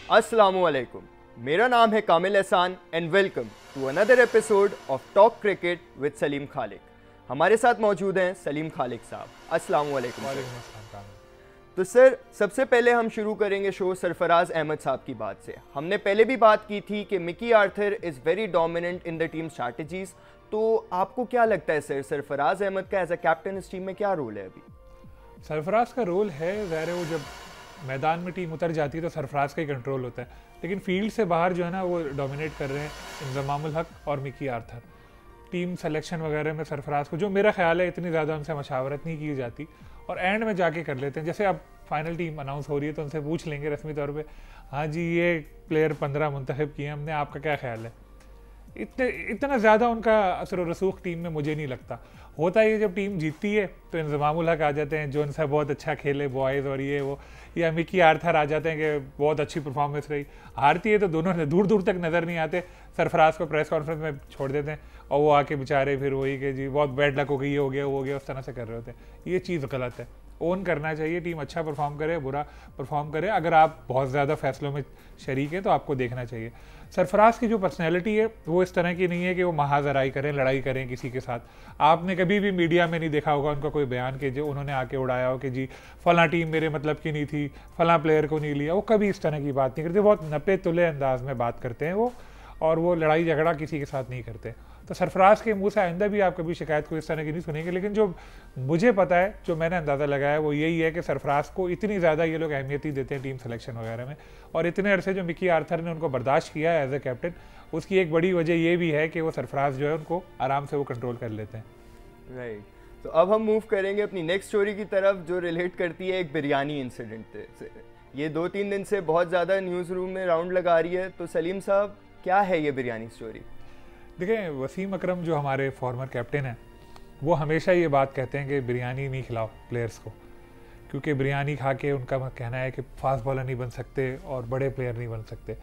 अस्सलामुअलैकुम, मेरा नाम है Kamil Ehsan and welcome to another episode of talk cricket with Saleem Khaliq. हमारे साथ मौजूद हैं सलीम खालिक साहब। अस्सलामुअलैकुम सर। तो सर, सबसे पहले हम शुरू करेंगे शो सरफराज अहमद साहब की बात से। हमने पहले भी बात की थी कि Mickey Arthur is very dominant in the team strategies. तो आपको क्या लगता है सर, सरफराज अहमद का एज अ कैप्टन इस टीम में क्या रोल है अभी? सरफराज का रोल है, ज़ाहिर है वो जब मैदान में टीम उतर जाती है तो सरफराज का ही कंट्रोल होता है, लेकिन फील्ड से बाहर जो है ना वो डोमिनेट कर रहे हैं इंजमामुल हक और मिकी आर्थर। टीम सिलेक्शन वगैरह में सरफराज को, जो मेरा ख्याल है, इतनी ज़्यादा उनसे मशावरत नहीं की जाती और एंड में जाके कर लेते हैं। जैसे अब फाइनल टीम अनाउंस हो रही है तो उनसे पूछ लेंगे रस्मी तौर पे, हाँ जी ये प्लेयर 15 मुंतखब किए हमने, आपका क्या ख्याल है? इतना ज़्यादा उनका असर और रसूख टीम में मुझे नहीं लगता। होता है जब टीम जीतती है तो इंजमामुल हक आ जाते हैं जो उनसे बहुत अच्छा खेले बॉयज़ और ये वो, या मिकी आर्थर आ जाते हैं कि बहुत अच्छी परफॉर्मेंस रही। हारती है तो दोनों दूर दूर तक नज़र नहीं आते, सरफराज को प्रेस कॉन्फ्रेंस में छोड़ देते हैं और वो आके बेचारे फिर वही कि जी बहुत बैड लक हो गई, ये हो गया वो हो गया, उस तरह से कर रहे होते हैं। ये चीज़ गलत है। ओन करना चाहिए, टीम अच्छा परफॉर्म करे बुरा परफॉर्म करे, अगर आप बहुत ज़्यादा फैसलों में शरीक हैं तो आपको देखना चाहिए। सरफराज की जो पर्सनैलिटी है वो इस तरह की नहीं है कि वो महाजराई करें, लड़ाई करें किसी के साथ। आपने कभी भी मीडिया में नहीं देखा होगा उनका कोई बयान कि जो उन्होंने आके उड़ाया हो कि जी फलां टीम मेरे मतलब की नहीं थी, फलां प्लेयर को नहीं लिया। वो कभी इस तरह की बात नहीं करते, बहुत नपे तुले अंदाज में बात करते हैं वो, और वो लड़ाई झगड़ा किसी के साथ नहीं करते। तो सरफराज के मुंह से आइंदा भी आप कभी शिकायत को इस तरह की नहीं सुनेंगे। लेकिन जो मुझे पता है, जो मैंने अंदाज़ा लगाया वो यही है कि सरफराज को इतनी ज़्यादा ये लोग अहमियत ही देते हैं टीम सिलेक्शन वगैरह में, और इतने अरसे जो मिकी आर्थर ने उनको बर्दाश्त किया है एज ए कैप्टन, उसकी एक बड़ी वजह ये भी है कि वो सरफराज जो है उनको आराम से वो कंट्रोल कर लेते हैं। राइट, तो अब हम मूव करेंगे अपनी नेक्स्ट स्टोरी की तरफ जो रिलेट करती है एक बिरयानी इंसिडेंट से। ये 2-3 दिन से बहुत ज़्यादा न्यूज़ रूम में राउंड लगा रही है। तो सलीम साहब, क्या है ये बिरयानी स्टोरी? देखिए, वसीम अकरम जो हमारे फॉर्मर कैप्टन हैं वो हमेशा ये बात कहते हैं कि बिरयानी नहीं खिलाओ प्लेयर्स को, क्योंकि बिरयानी खा के उनका कहना है कि फास्ट बॉलर नहीं बन सकते और बड़े प्लेयर नहीं बन सकते।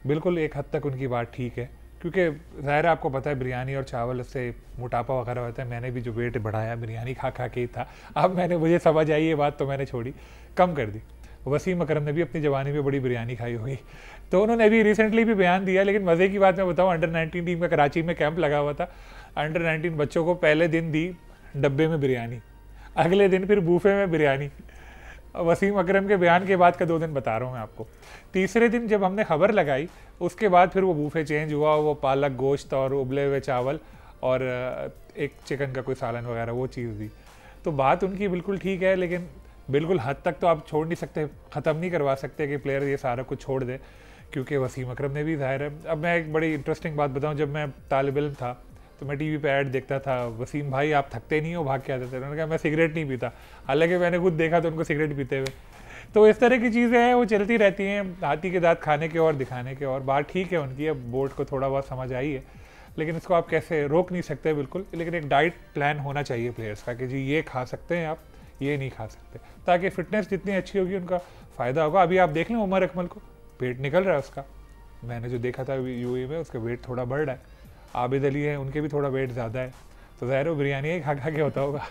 बिल्कुल एक हद तक उनकी बात ठीक है, क्योंकि ज़ाहिर आपको पता है बिरयानी और चावल से मोटापा वगैरह होता है। मैंने भी जो वेट बढ़ाया बिरयानी खा खा के ही था। अब मुझे समझ आई ये बात तो मैंने छोड़ी, कम कर दी। वसीम अकरम ने भी अपनी जवानी में बड़ी बिरयानी खाई हुई, तो उन्होंने अभी रिसेंटली भी बयान दिया। लेकिन मज़े की बात मैं बताऊँ, अंडर 19 टीम का कराची में कैंप लगा हुआ था। अंडर 19 बच्चों को पहले दिन दी डब्बे में बिरयानी, अगले दिन फिर बूफे में बिरयानी। वसीम अकरम के बयान के बाद का 2 दिन बता रहा हूँ मैं आपको। तीसरे दिन जब हमने खबर लगाई उसके बाद फिर वो बूफे चेंज हुआ, वो पालक गोश्त और उबले हुए चावल और एक चिकन का कोई सालन वगैरह वो चीज़ दी। तो बात उनकी बिल्कुल ठीक है, लेकिन बिल्कुल हद तक तो आप छोड़ नहीं सकते, ख़त्म नहीं करवा सकते कि प्लेयर ये सारा कुछ छोड़ दे, क्योंकि वसीम अकरम ने भी ज़ाहिर है। अब मैं एक बड़ी इंटरेस्टिंग बात बताऊं, जब मैं तालिब इल्म था तो मैं टीवी पे ऐड देखता था, वसीम भाई आप थकते नहीं हो, भाग के आते थे। उन्होंने कहा मैं सिगरेट नहीं पीता, हालांकि मैंने खुद देखा तो उनको सिगरेट पीते हुए। तो इस तरह की चीज़ें हैं, वो चलती रहती हैं, हाथी के दांत खाने के और दिखाने के और। बात ठीक है उनकी, अब बोर्ड को थोड़ा बहुत समझ आई है, लेकिन इसको आप कैसे रोक नहीं सकते बिल्कुल। लेकिन एक डाइट प्लान होना चाहिए प्लेयर्स का कि जी ये खा सकते हैं आप, ये नहीं खा सकते, ताकि फिटनेस जितनी अच्छी होगी उनका फ़ायदा होगा। अभी आप देख लें उमर अकमल को वेट निकल रहा है उसका, मैंने जो देखा था यूएई में उसका वेट थोड़ा बढ़ रहा है। आबिद अली है, उनके भी थोड़ा वेट ज़्यादा है, तो ज़ाहिर है बिरयानी ही खा खा के होता होगा।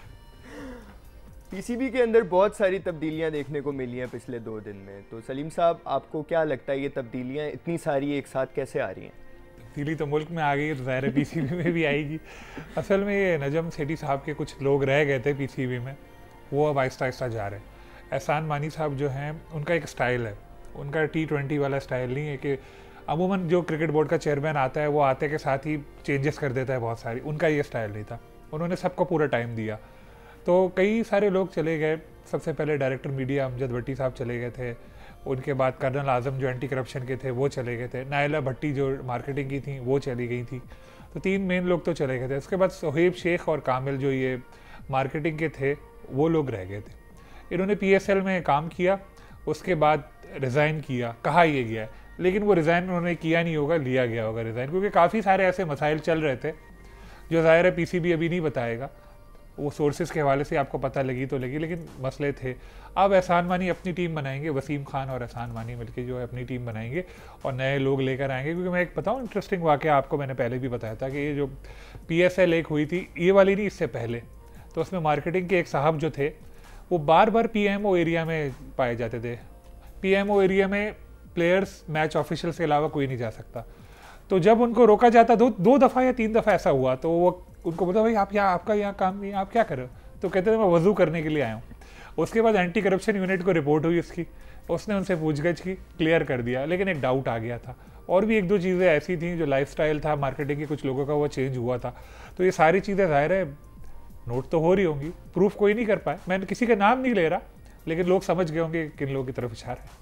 पीसीबी के अंदर बहुत सारी तब्दीलियां देखने को मिली हैं पिछले 2 दिन में। तो सलीम साहब, आपको क्या लगता है ये तब्दीलियां इतनी सारी एक साथ कैसे आ रही हैं? तब्दीली तो मुल्क में आ गई है तो ज़ाहिर है पीसीबी में भी आएगी। असल में ये नजम सेठी साहब के कुछ लोग रह गए थे पीसीबी में, वो अब आहिस्ता आहिस्ता जा रहे हैं। एहसान मानी साहब जो हैं उनका एक स्टाइल है, उनका T20 वाला स्टाइल नहीं है कि अमूमन जो क्रिकेट बोर्ड का चेयरमैन आता है वो आते के साथ ही चेंजेस कर देता है बहुत सारी। उनका ये स्टाइल नहीं था, उन्होंने सबको पूरा टाइम दिया। तो कई सारे लोग चले गए। सबसे पहले डायरेक्टर मीडिया अमजद भट्टी साहब चले गए थे, उनके बाद कर्नल आज़म जो एंटी करप्शन के थे वो चले गए थे, नायला भट्टी जो मार्केटिंग की थी वो चली गई थी। तो 3 मेन लोग तो चले गए थे। उसके बाद सोहेब शेख और कामिल जो ये मार्केटिंग के थे वो लोग रह गए थे। इन्होंने PSL में काम किया, उसके बाद रिज़ाइन किया, कहा ये गया है, लेकिन वो रिज़ाइन उन्होंने किया नहीं होगा, लिया गया होगा रिज़ाइन, क्योंकि काफ़ी सारे ऐसे मसाइल चल रहे थे जो ज़ाहिर है पीसीबी अभी नहीं बताएगा, वो सोर्सेज के हवाले से आपको पता लगी तो लगी, लेकिन मसले थे। अब एहसान मानी अपनी टीम बनाएंगे, वसीम खान और एहसान मानी मिलके जो है अपनी टीम बनाएंगे और नए लोग लेकर आएंगे। क्योंकि मैं एक बताऊँ इंटरेस्टिंग वाक़या आपको, मैंने पहले भी बताया था कि ये जो PSL एक हुई थी, ये वाली नहीं, इससे पहले, तो उसमें मार्केटिंग के एक साहब जो थे वो बार बार PMO एरिया में पाए जाते थे। PMO एरिया में प्लेयर्स मैच ऑफिशियल्स के अलावा कोई नहीं जा सकता। तो जब उनको रोका जाता, दो दफ़ा या 3 दफ़ा ऐसा हुआ, तो वो उनको बोलता भाई आप यहाँ, आपका यहाँ काम नहीं, आप क्या कर रहे हो? तो कहते थे मैं वज़ू करने के लिए आया हूँ। उसके बाद एंटी करप्शन यूनिट को रिपोर्ट हुई उसकी, उसने उनसे पूछगछ की, क्लियर कर दिया, लेकिन एक डाउट आ गया था। और भी 1-2 चीज़ें ऐसी थी, जो लाइफस्टाइल था मार्केटिंग की कुछ लोगों का, वो चेंज हुआ था। तो ये सारी चीज़ें ज़ाहिर है नोट तो हो रही होंगी, प्रूफ कोई नहीं कर पाए, मैंने किसी का नाम नहीं ले रहा, लेकिन लोग समझ गए होंगे किन लोगों की तरफ इशारा है।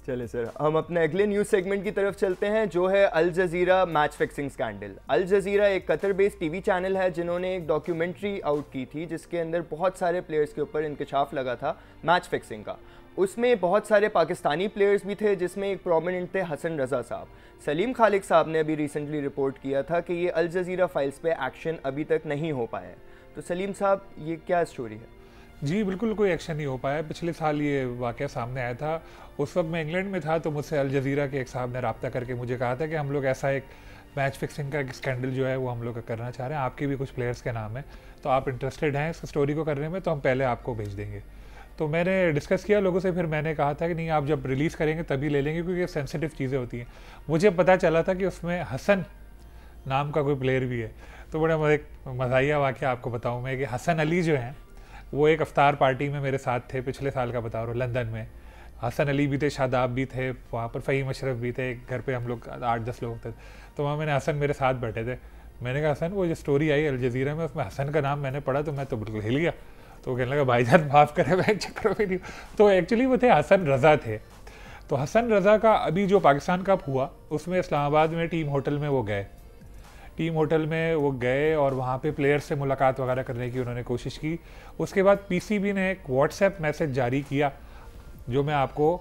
चले सर, हम अपने अगले न्यूज़ सेगमेंट की तरफ चलते हैं, जो है Al Jazeera match fixing scandal. Al Jazeera एक कतर बेस्ड टीवी चैनल है जिन्होंने एक डॉक्यूमेंट्री आउट की थी जिसके अंदर बहुत सारे प्लेयर्स के ऊपर इंकशाफ लगा था मैच फिक्सिंग का। उसमें बहुत सारे पाकिस्तानी प्लेयर्स भी थे, जिसमें एक प्रोमिनेंट थे हसन रज़ा साहब। सलीम खालिक साहब ने अभी रिसेंटली रिपोर्ट किया था कि ये अल जज़ीरा फाइल्स पे एक्शन अभी तक नहीं हो पाया है। तो सलीम साहब, ये क्या स्टोरी है? जी बिल्कुल, कोई एक्शन नहीं हो पाया। पिछले साल ये वाक़या सामने आया था, उस वक्त मैं इंग्लैंड में था, तो मुझसे अल जज़ीरा के एक साहब ने रब्ता करके मुझे कहा था कि हम लोग ऐसा एक मैच फिक्सिंग का एक स्कैंडल जो है वो हम लोग करना चाह रहे हैं, आपके भी कुछ प्लेयर्स के नाम है, तो आप इंटरेस्टेड हैं इस स्टोरी को करने में, तो हम पहले आपको भेज देंगे। तो मैंने डिस्कस किया लोगों से, फिर मैंने कहा था कि नहीं, आप जब रिलीज़ करेंगे तभी ले लेंगे, क्योंकि सेंसिटिव चीज़ें होती हैं। मुझे पता चला था कि उसमें हसन नाम का कोई प्लेयर भी है। तो बड़ा एक मज़ाहिया वाक़या आपको बताऊँ मैं कि हसन अली जो हैं वो एक अफ्तार पार्टी में मेरे साथ थे, पिछले साल का बता रहा हूँ, लंदन में। हसन अली भी थे, शादाब भी थे, वहाँ पर फ़हीम अशरफ भी थे, घर पे हम लोग 8-10 लोग थे। तो वहाँ मैंने हसन मेरे साथ बैठे थे, मैंने कहा हसन वो जो स्टोरी आई अल जज़ीरा में, उसमें हसन का नाम मैंने पढ़ा तो मैं तो बिल्कुल हिल गया। तो कहने लगा भाईजान माफ़ करें, मैं चक्कर में नहीं। तो एक्चुअली वो थे हसन रज़ा थे। तो हसन रज़ा का अभी जो पाकिस्तान कप हुआ उसमें इस्लामाबाद में टीम होटल में वो गए, टीम होटल में वो गए और वहाँ पे प्लेयर से मुलाकात वगैरह करने की उन्होंने कोशिश की। उसके बाद पीसीबी ने एक व्हाट्सएप मैसेज जारी किया, जो मैं आपको,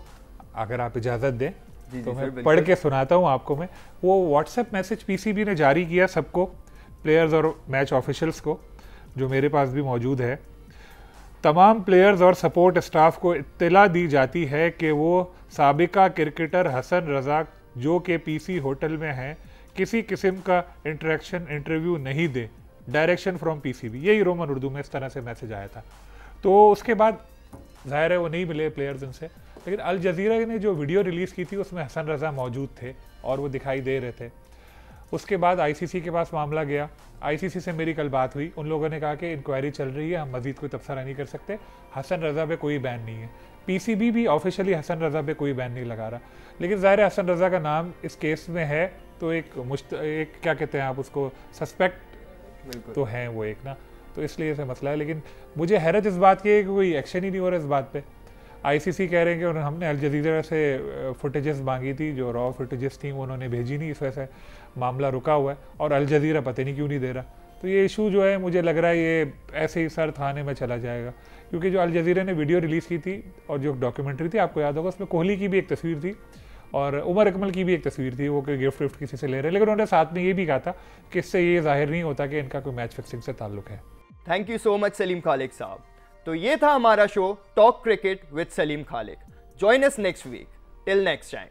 अगर आप इजाज़त दें तो मैं पढ़ के सुनाता हूँ आपको। मैं वो व्हाट्सएप मैसेज पीसीबी ने जारी किया सबको, प्लेयर्स और मैच ऑफिशियल्स को, जो मेरे पास भी मौजूद है। तमाम प्लेयर्स और सपोर्ट स्टाफ को इत्तला दी जाती है कि वो साबिका क्रिकेटर हसन रज़ा, जो कि पीसी होटल में हैं, किसी किस्म का इंटरव्यू नहीं दे। डायरेक्शन फ्रॉम पीसीबी, यही रोमन उर्दू में इस तरह से मैसेज आया था। तो उसके बाद ज़ाहिर है वो नहीं मिले प्लेयर्स उनसे, लेकिन अल जज़ीरा ने जो वीडियो रिलीज़ की थी उसमें हसन रज़ा मौजूद थे और वो दिखाई दे रहे थे। उसके बाद आईसीसी के पास मामला गया, आईसीसी से मेरी कल बात हुई, उन लोगों ने कहा कि इंक्वायरी चल रही है, हम मज़ीद कोई तबसरा नहीं कर सकते, हसन रज़ा पे कोई बैन नहीं है। पीसीबी भी ऑफिशियली हसन रज़ा पे कोई बैन नहीं लगा रहा, लेकिन ज़ाहिर है हसन रज़ा का नाम इस केस में है, तो एक क्या कहते हैं आप उसको, सस्पेक्ट तो हैं वो एक ना, तो इसलिए ऐसा मसला है। लेकिन मुझे हैरत इस बात की है कि कोई एक्शन ही नहीं हो रहा इस बात पे। आईसीसी कह रहे हैं कि हमने अल जज़ीरा से फुटेजेस मांगी थी, जो रॉ फुटेजेस थी वो उन्होंने भेजी नहीं, इस वजह से मामला रुका हुआ है, और अल जज़ीरा पता नहीं क्यों नहीं दे रहा। तो ये इशू जो है मुझे लग रहा है ये ऐसे ही सर थाने में चला जाएगा, क्योंकि जो अल जज़ीरा ने वीडियो रिलीज़ की थी और जो डॉक्यूमेंट्री थी, आपको याद होगा उसमें कोहली की भी एक तस्वीर थी और उमर अकमल की भी एक तस्वीर थी, वो कोई गिफ्ट किसी से ले रहे हैं, लेकिन उन्होंने साथ में ये भी कहा था कि इससे ये जाहिर नहीं होता कि इनका कोई मैच फिक्सिंग से ताल्लुक है। Thank you so much Saleem Khaliq साहब। तो ये था हमारा show talk cricket with Saleem Khaliq. Join us next week. Till next time.